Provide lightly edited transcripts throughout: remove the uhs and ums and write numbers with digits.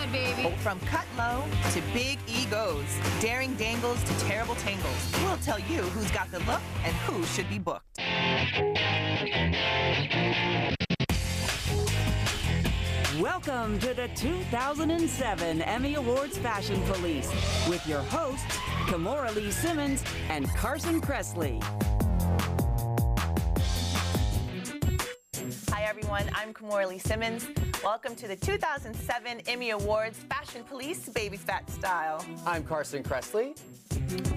on, baby. From cut low to big egos, daring dangles to terrible tangles, we'll tell you who's got the look and who should be booked. Welcome to the 2007 Emmy Awards Fashion Police with your hosts, Kimora Lee Simmons and Carson Kressley. Hi everyone, I'm Kimora Lee Simmons. Welcome to the 2007 Emmy Awards Fashion Police Baby's Fat Style. I'm Carson Kressley.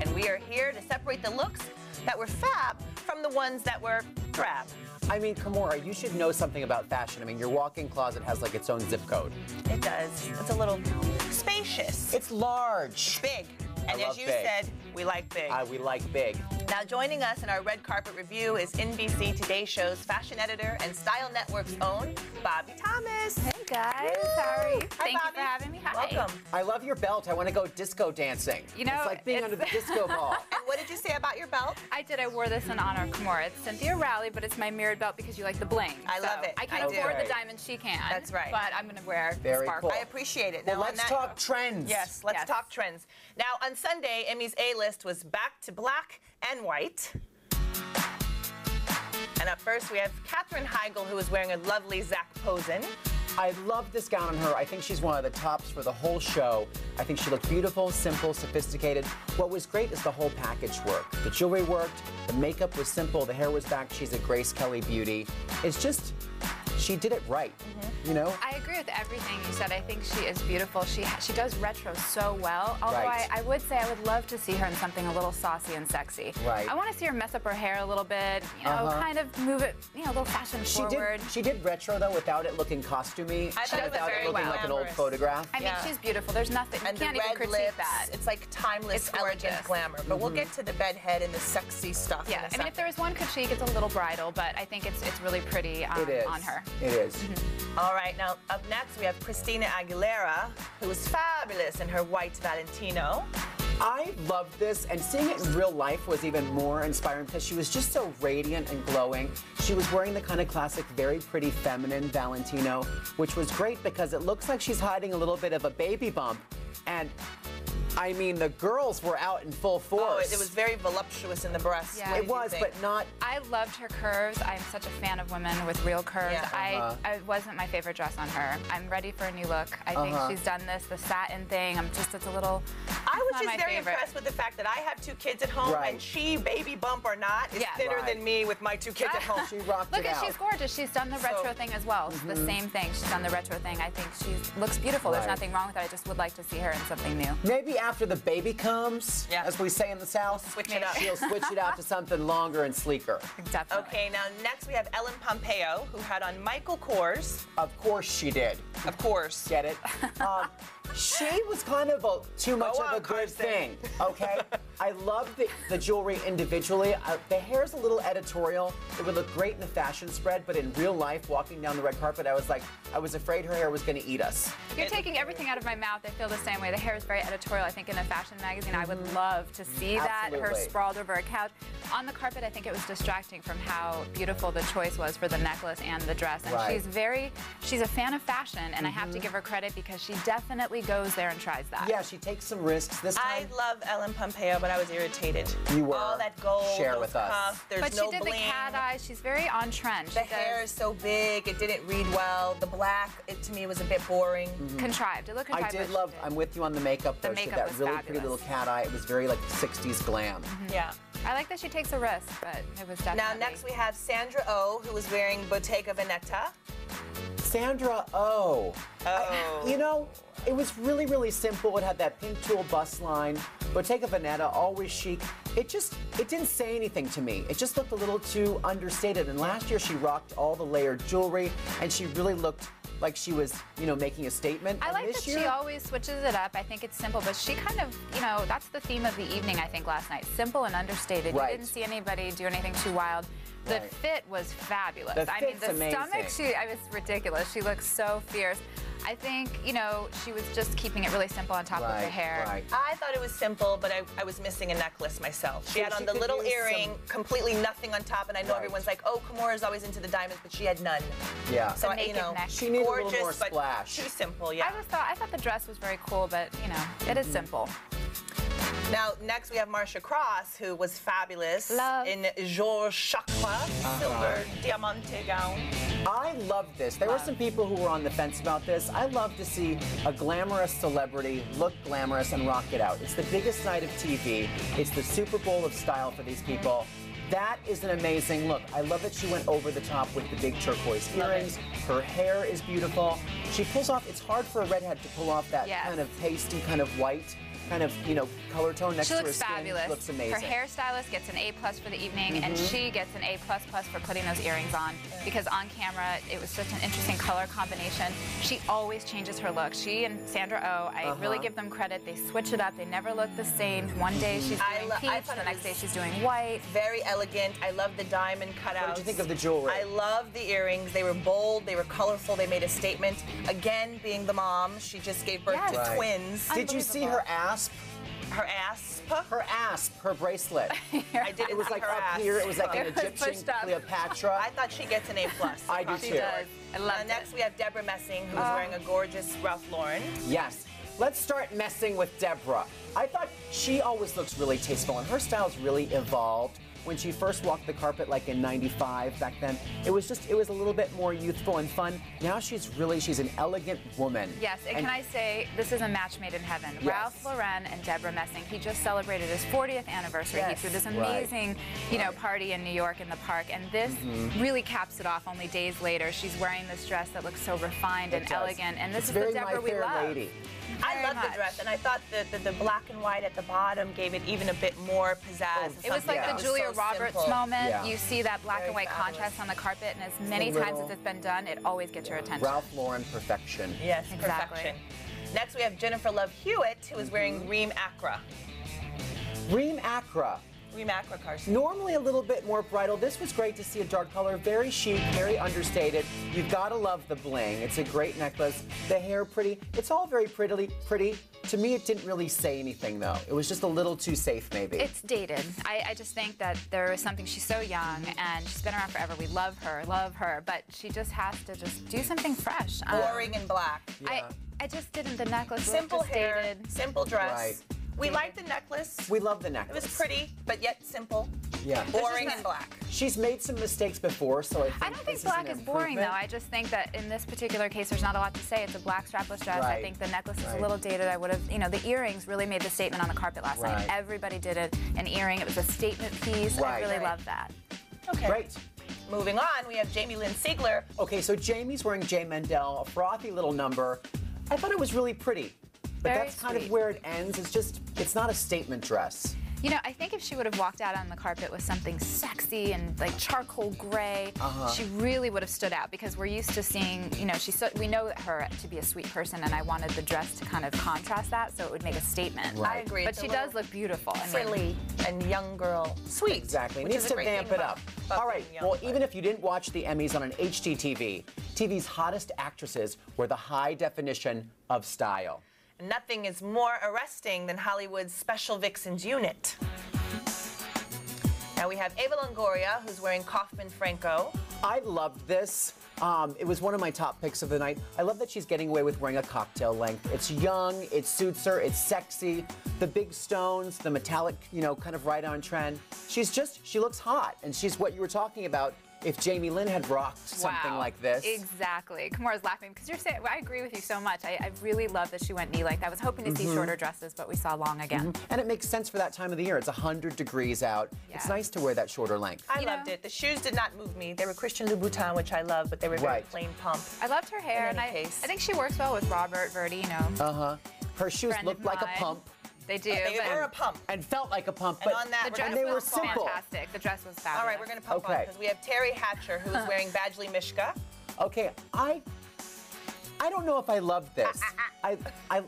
And we are here to separate the looks that were fab from the ones that were drab. I mean, Kimora, you should know something about fashion. I mean, your walk-in closet has like its own zip code. It does. It's a little spacious. It's large. It's big. And as you big. said, we like big. We like big. Now joining us in our red carpet review is NBC Today Show's fashion editor and Style Network's own Bobby Thomas. Hey guys, how are you? Thank you Bobby. for having me. Hi. Welcome. I love your belt. I want to go disco dancing. You know, it's like being under the disco ball. And what did you say about your belt? I wore this in honor of Kimora. It's Cynthia Rowley, but it's my mirrored belt because you like the bling. I love it. I can't I do. afford the diamond, she can. That's right. But I'm going to wear Very sparkle. cool. I appreciate it. Well, Now, let's talk trends. Yes, let's talk trends. Now, on Sunday, Emmy's A-list was back to black and white. And up first, we have Katherine Heigl, who is wearing a lovely Zac Posen. I love this gown on her. I think she's one of the tops for the whole show. I think she looked beautiful, simple, sophisticated. What was great is the whole package worked. The jewelry worked, the makeup was simple, the hair was back. She's a Grace Kelly beauty. It's just, she did it right, you know? I agree with everything you said. I think she is beautiful. She does retro so well. Although Right. I would say I would love to see her in something a little saucy and sexy. Right. I want to see her mess up her hair a little bit, you know, kind of move it, you know, a little fashion forward. She did retro though without it looking costumey. I thought it was without very it looking like an old glamorous. photograph. I mean, Yeah. she's beautiful. There's nothing, And you can't the even red critique lips, that. it's like timeless, It's elegant gorgeous. glamour. But we'll get to the bedhead and the sexy stuff in Yeah, a I mean, if there was one critique, it's a little bridal, but I think it's really pretty It is. on her. It is. All right, now up next we have Christina Aguilera, who is fabulous in her white Valentino. I loved this, and seeing it in real life was even more inspiring because she was just so radiant and glowing. She was wearing the kind of classic, very pretty feminine Valentino, which was great because it looks like she's hiding a little bit of a baby bump. And I mean, the girls were out in full force. Oh, it was very voluptuous in the breast. Yeah. What did It you was, think? but not. I loved her curves. I'm such a fan of women with real curves. Yeah. I wasn't my favorite dress on her. I'm ready for a new look. I think she's done this, the satin thing. It's a little. I was not just my very favorite. impressed with the fact that I have two kids at home, Right. and she, baby bump or not, is Yeah. thinner Right. than me with my two kids at home. She rocked Look it at out. she's gorgeous. She's done the retro thing as well. It's the same thing. She's done the retro thing. I think she looks beautiful. There's Right. nothing wrong with it. I just would like to see her in something new. Maybe after the baby comes, Yeah. as we say in the South, Switch it up. she'll switch it out to something longer and sleeker. Definitely. Okay, now next we have Ellen Pompeo, who had on Michael Kors. Of course she did. Of course. Get it? She was kind of too much Go of a on, good Carson. thing, okay? I love the jewelry individually. The hair's a little editorial. It would look great in the fashion spread, but in real life, walking down the red carpet, I was afraid her hair was going to eat us. You're taking everything out of my mouth. I feel the same way. The hair is very editorial. I think in a fashion magazine, I would love to see that. Her Absolutely. sprawled over a couch. On the carpet, I think it was distracting from how beautiful the choice was for the necklace and the dress. And Right. she's a fan of fashion, and I have to give her credit because she definitely goes there and tries that. Yeah, she takes some risks this I time. love Ellen Pompeo, but I was irritated. You were. All that gold, Share those with us. cuffs, there's But no she did bling. the cat eyes. She's very on trend. The hair is so big, it didn't read well. The black, to me, was a bit boring. contrived. It looked I contrived. did but love, she I'm with you on the makeup, though. The She had makeup that was really pretty fabulous. little cat eye. It was very like 60s glam. Yeah. I like that she takes a risk, but it was definitely. Now, next we have Sandra Oh, who was wearing Bottega Veneta. Sandra Oh. Oh. You know, it was really, really simple. It had that pink tulle bust line. Bottega Veneta, always chic. It didn't say anything to me. It just looked a little too understated. And last year she rocked all the layered jewelry, and she really looked like she was, you know, making a statement. I And like this that year, she always switches it up. I think it's simple, but she kind of, you know, that's the theme of the evening, I think, last night. Simple and understated. Right. You didn't see anybody do anything too wild. The fit was fabulous. The I mean, fit's the amazing. stomach, I was ridiculous. She looked so fierce. I think, you know, she was just keeping it really simple on top of the hair. Right. I thought it was simple, but I was missing a necklace myself. She had on she the could little use earring, completely nothing on top, and I know everyone's like, oh, Kamora's always into the diamonds, but she had none. Yeah. So, naked neck. She needed gorgeous, a little more but splash. too simple, yeah. I thought the dress was very cool, but, you know, it is simple. Now, next we have Marcia Cross, who was fabulous Love. in Georges Chakra, silver diamante gown. I loved this. There were some people who were on the fence about this. I love to see a glamorous celebrity look glamorous and rock it out. It's the biggest night of TV. It's the Super Bowl of style for these people. That is an amazing look. I love that she went over the top with the big turquoise earrings. Her hair is beautiful. She pulls off, it's hard for a redhead to pull off that kind of pasty kind of white kind of, you know, color tone next to her skin. She looks fabulous. She looks amazing. Her hairstylist gets an A+ for the evening, and she gets an A++ for putting those earrings on, because on camera it was such an interesting color combination. She always changes her look. She and Sandra Oh, I really give them credit. They switch it up. They never look the same. One day she's doing peach, the next day she's doing white. Very elegant. I love the diamond cutouts. What did you think of the jewelry? I love the earrings. They were bold. They were colorful. They made a statement. Again, being the mom, she just gave birth to twins. Did you see her asp? Her asp? Her asp, her bracelet. I didn't It was see like her up asp. here. It was like an It was Egyptian pushed up. Cleopatra. I thought she gets an A+. I do She too. does. I love it. Next, we have Deborah Messing, who's wearing a gorgeous Ralph Lauren. Yes. Let's start messing with Deborah. I thought she always looks really tasteful, and her style's really evolved. When she first walked the carpet, like in '95, back then, it was a little bit more youthful and fun. Now she's an elegant woman. Yes, and can I say, this is a match made in heaven. Yes. Ralph Lauren and Deborah Messing, he just celebrated his 40th anniversary. Yes. He threw this Right. amazing, you know, party in New York in the park, and this really caps it off only days later. She's wearing this dress that looks so refined and It does. elegant, and this It's is the very Deborah My we Fair love. Lady. I Very love the much. dress, and I thought the black and white at the bottom gave it even a bit more pizzazz. It was like Yeah. the Julia so Roberts simple. moment. Yeah. You see that black Very and white fabulous. contrast on the carpet, and as many The times little- as it's been done, it always gets your attention. Ralph Lauren perfection. Yes, Exactly. perfection. Next, we have Jennifer Love Hewitt, who is wearing Reem Acra. Reem Acra. Reem Acra, Carson. Normally a little bit more bridal. This was great to see a dark color, very chic, very understated. You've got to love the bling. It's a great necklace. The hair pretty. It's all very pretty. To me, it didn't really say anything though. It was just a little too safe, maybe. It's dated. I just think that there is something, she's so young and she's been around forever. We love her, but she just has to just do something fresh. Boring in black. I just didn't, the necklace Simple looked just hair, dated. simple dress. Right. We like the necklace. We love the It necklace. was pretty, but yet simple. Yeah. Boring in black. She's made some mistakes before, so I think I don't think this black is is an boring though. improvement. I just think that in this particular case, there's not a lot to say. It's a black strapless dress. I Right. think the necklace is Right. a little dated. I would have, you know, the earrings really made the statement on the carpet last Right. night. Everybody did an earring. It was a statement piece. I Right. really Right. love that. Okay. Great. Moving on, we have Jamie Lynn Sigler. Okay, so Jamie's wearing J. Mendel, a frothy little number. I thought it was really pretty, but Very that's kind of sweet. where it ends. It's not a statement dress. You know, I think if she would have walked out on the carpet with something sexy and like charcoal gray, she really would have stood out, because we're used to seeing, you know, we know her to be a sweet person, and I wanted the dress to kind of contrast that so it would make a statement. Right. I agree. But It's a she little does look beautiful. I mean, silly and young girl. Sweet. Exactly. Which Needs is a to great vamp thing it up. about All right. being young, Well, but- even if you didn't watch the Emmys on an HGTV, TV's hottest actresses were the high definition of style. Nothing is more arresting than Hollywood's Special Vixens unit. Now we have Ava Longoria, who's wearing Kaufman Franco. I loved this. It was one of my top picks of the night. I love that she's getting away with wearing a cocktail length. It's young, it suits her, it's sexy. The big stones, the metallic, you know, kind of right on trend. She looks hot, and she's what you were talking about. If Jamie Lynn had rocked something wow. like this. Exactly. Kamora's laughing because you're saying, I agree with you so much. I really love that she went knee length. I was hoping to see shorter dresses, but we saw long again. And it makes sense for that time of the year. It's 100 degrees out. It's Yeah. nice to wear that shorter length. I You loved know- it. The shoes did not move me. They were Christian Louboutin, which I love, but they were very Right. plain pump. I loved her hair, In and any I case. think she works well with Robert Verdi, you know. Her shoes Friend looked of like a mine. pump They do. They but were a pump. and felt like a pump, And but on that, the we're dress gonna they pump were was on. simple. fantastic. The dress was fabulous. All right, we're going to pump on Okay. because we have Terry Hatcher, who is wearing Badgley Mishka. Okay, I don't know if I love this. I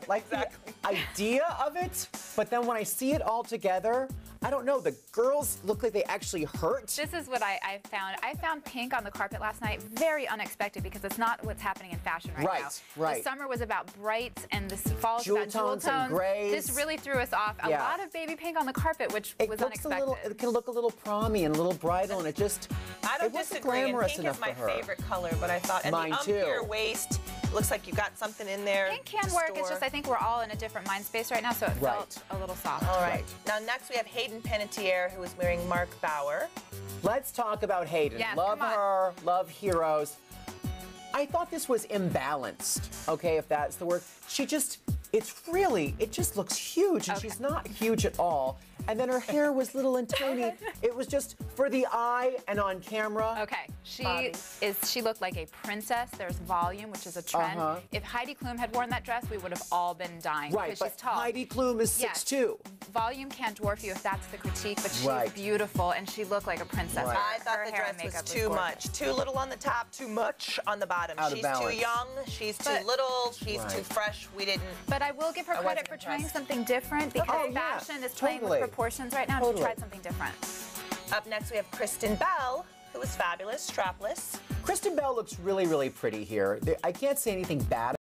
like Exactly. the idea of it, but then when I see it all together, I don't know, the girls look like they actually hurt. This is what I found. I found pink on the carpet last night, very unexpected because it's not what's happening in fashion right now. Right. The summer was about brights and this fall was Jewel about jewel tones and tones. grays. This really threw us off. A lot of baby pink on the carpet, which was unexpected. It can look a little prommy and a little bridal, and it just I don't it wasn't disagree. glamorous Pink enough is my for her. favorite color, but I thought, and Mine the too. your waist looks like you got something in there. Pink can work. It's just I think we're all in a different mind space right now, so it felt a little soft. All right. Now next we have Hayden Panettiere, who is marrying Mark Bauer. Let's talk about Hayden. Yes, love come on. her, love heroes. I thought this was imbalanced, okay, if that's the word. It just looks huge, and she's not huge at all. And then her hair was little and tiny. It was just for the eye and on camera. Okay, she looked like a princess. There's volume, which is a trend. If Heidi Klum had worn that dress, we would have all been dying Right, because but she's tall. Heidi Klum is 6'2". Volume can't dwarf you if that's the critique, but she's beautiful and she looked like a princess. Right. I thought Her the hair and dress was makeup too gorgeous. much. Too little on the top, too much on the bottom. Out of She's balance. too young, she's too little, she's too fresh. We didn't. But I will give her credit for trying something different because fashion is playing with proportions right now. She tried something different. Up next we have Kristen Bell, who is fabulous, strapless. Kristen Bell looks really, really pretty here. I can't say anything bad